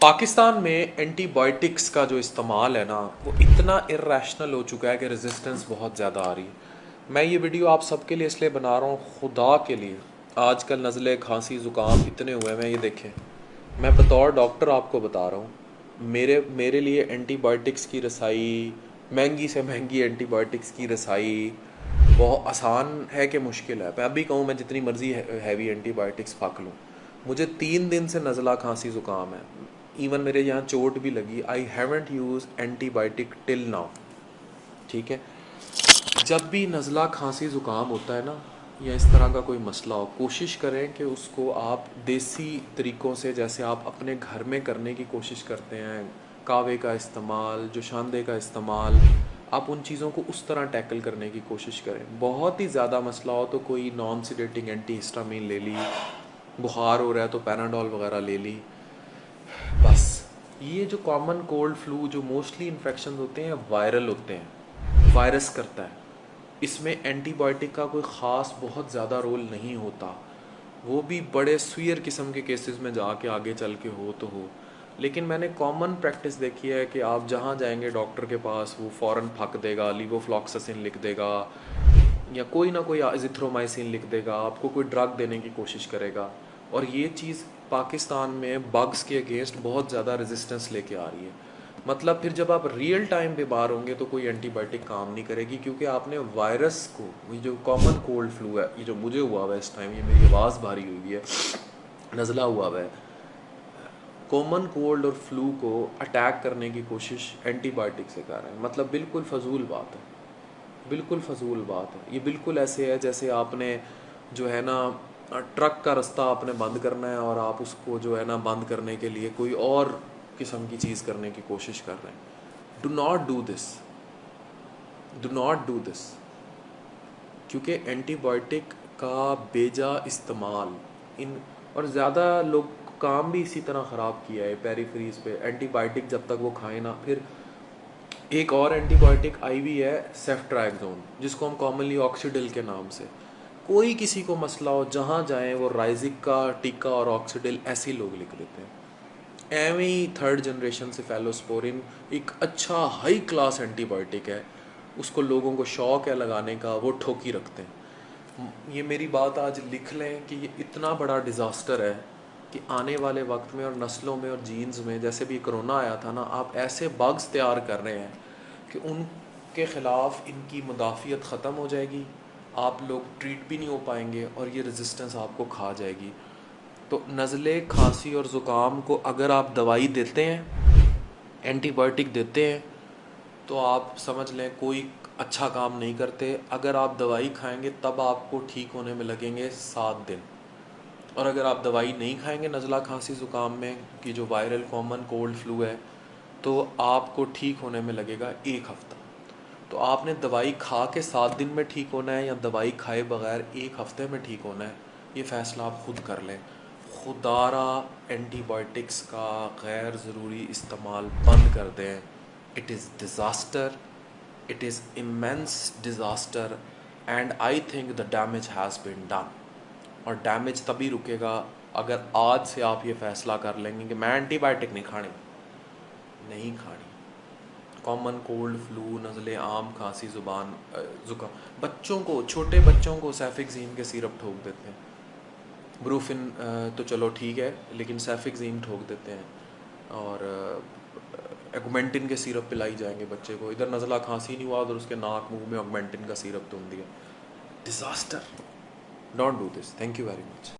पाकिस्तान में एंटीबायोटिक्स का जो इस्तेमाल है ना, वो इतना इर्रेशनल हो चुका है कि रेजिस्टेंस बहुत ज़्यादा आ रही है। मैं ये वीडियो आप सबके लिए इसलिए बना रहा हूँ, खुदा के लिए। आजकल नज़ले खांसी ज़ुकाम इतने हुए हैं, ये देखें। मैं बतौर डॉक्टर आपको बता रहा हूँ, मेरे मेरे लिए एंटीबायोटिक्स की रसाई, महंगी से महंगी एंटीबायोटिक्स की रसाई बहुत आसान है कि मुश्किल है। मैं अभी कहूँ, मैं जितनी मर्ज़ी हैवी एंटीबायोटिक्स पक लूँ, मुझे 3 दिन से नज़ला खांसी ज़ुकाम है। इवन मेरे यहाँ चोट भी लगी। I haven't use antibiotic till now. ठीक है। जब भी नज़ला खांसी ज़ुकाम होता है ना, या इस तरह का कोई मसला हो, कोशिश करें कि उसको आप देसी तरीक़ों से, जैसे आप अपने घर में करने की कोशिश करते हैं, कावे का इस्तेमाल, जोशांदे का इस्तेमाल, आप उन चीज़ों को उस तरह टैकल करने की कोशिश करें। बहुत ही ज़्यादा मसला हो तो कोई नॉन सिडेटिंग एंटी हिस्टामिन ले ली, बुखार हो रहा है तो पैराडोल वगैरह ले ली, बस। ये जो कॉमन कोल्ड फ्लू, जो मोस्टली इन्फेक्शन होते हैं, वायरल होते हैं, वायरस करता है। इसमें एंटीबायोटिक का कोई ख़ास बहुत ज़्यादा रोल नहीं होता। वो भी बड़े सीवियर किस्म के केसेस में जाके आगे चल के हो तो हो। लेकिन मैंने कॉमन प्रैक्टिस देखी है कि आप जहाँ जाएंगे डॉक्टर के पास, वो फ़ौरन फक देगा, लीवोफ्लॉक्सासिन लिख देगा, या कोई ना कोई एजिथ्रोमाइसिन लिख देगा, आपको कोई ड्रग देने की कोशिश करेगा। और ये चीज़ पाकिस्तान में बग्स के अगेंस्ट बहुत ज़्यादा रेजिस्टेंस लेके आ रही है। मतलब फिर जब आप रियल टाइम बीमार होंगे तो कोई एंटीबायोटिक काम नहीं करेगी, क्योंकि आपने वायरस को, ये जो कॉमन कोल्ड फ्लू है, ये जो मुझे हुआ हुआ है इस टाइम, ये मेरी आवाज़ भारी हुई है, नज़ला हुआ हुआ है, कॉमन कोल्ड और फ्लू को अटैक करने की कोशिश एंटीबायोटिक से कर रहे हैं। मतलब बिल्कुल फजूल बात है, बिल्कुल फजूल बात है। ये बिल्कुल ऐसे है जैसे आपने जो है ना, ट्रक का रास्ता आपने बंद करना है और आप उसको जो है ना बंद करने के लिए कोई और किस्म की चीज़ करने की कोशिश कर रहे हैं। Do not do this, do not do this. क्योंकि एंटीबायोटिक का बेजा इस्तेमाल इन, और ज़्यादा लोग काम भी इसी तरह ख़राब किया है पेरीफ्रीज पे। एंटीबायोटिक जब तक वो खाएं ना, फिर एक और एंटीबायोटिक आई हुई है सेफ्ट्राइक्सोन, जिसको हम कॉमनली ऑक्सीडिल के नाम से, कोई किसी को मसला हो जहाँ जाएं वो राइजिक का टीका और ऑक्सीडिल ऐसे ही लोग लिख लेते हैं। एवं ही थर्ड जनरेशन से फेलोस्पोरिन एक अच्छा हाई क्लास एंटीबायोटिक है, उसको लोगों को शौक़ है लगाने का, वो ठोकी रखते हैं। ये मेरी बात आज लिख लें कि ये इतना बड़ा डिज़ास्टर है कि आने वाले वक्त में और नस्लों में और जीन्स में, जैसे भी कोरोना आया था ना, आप ऐसे बग्स तैयार कर रहे हैं कि उनके ख़िलाफ़ इनकी मुदाफ़ियत ख़त्म हो जाएगी, आप लोग ट्रीट भी नहीं हो पाएंगे और ये रेजिस्टेंस आपको खा जाएगी। तो नज़ले खांसी और ज़ुकाम को अगर आप दवाई देते हैं, एंटीबायोटिक देते हैं, तो आप समझ लें कोई अच्छा काम नहीं करते। अगर आप दवाई खाएंगे तब आपको ठीक होने में लगेंगे 7 दिन, और अगर आप दवाई नहीं खाएंगे नज़ला खांसी ज़ुकाम में, कि जो वायरल कॉमन कोल्ड फ्लू है, तो आपको ठीक होने में लगेगा 1 हफ़्ता। तो आपने दवाई खा के 7 दिन में ठीक होना है, या दवाई खाए बगैर 1 हफ़्ते में ठीक होना है, ये फ़ैसला आप खुद कर लें। खुदारा एंटीबायोटिक्स का गैर ज़रूरी इस्तेमाल बंद कर दें। It is disaster, it is immense disaster, and I think the damage has been done. और डैमेज तभी रुकेगा अगर आज से आप ये फ़ैसला कर लेंगे कि मैं एंटीबायोटिक नहीं खानी, नहीं खानी। कॉमन कोल्ड फ्लू, नज़ले आम, खांसी, ज़ुकाम, बच्चों को, छोटे बच्चों को सेफिक्ज़ीम के सिरप ठोक देते हैं। ब्रूफिन तो चलो ठीक है, लेकिन सेफिक्ज़ीम ठोक देते हैं। और ऑगमेंटिन के सिरप पिलाई जाएंगे बच्चे को। इधर नज़ला खांसी नहीं हुआ, उधर उसके नाक मुंह में ऑगमेंटिन का सिरप तुम दिया। Disaster. Don't do this. Thank you very much.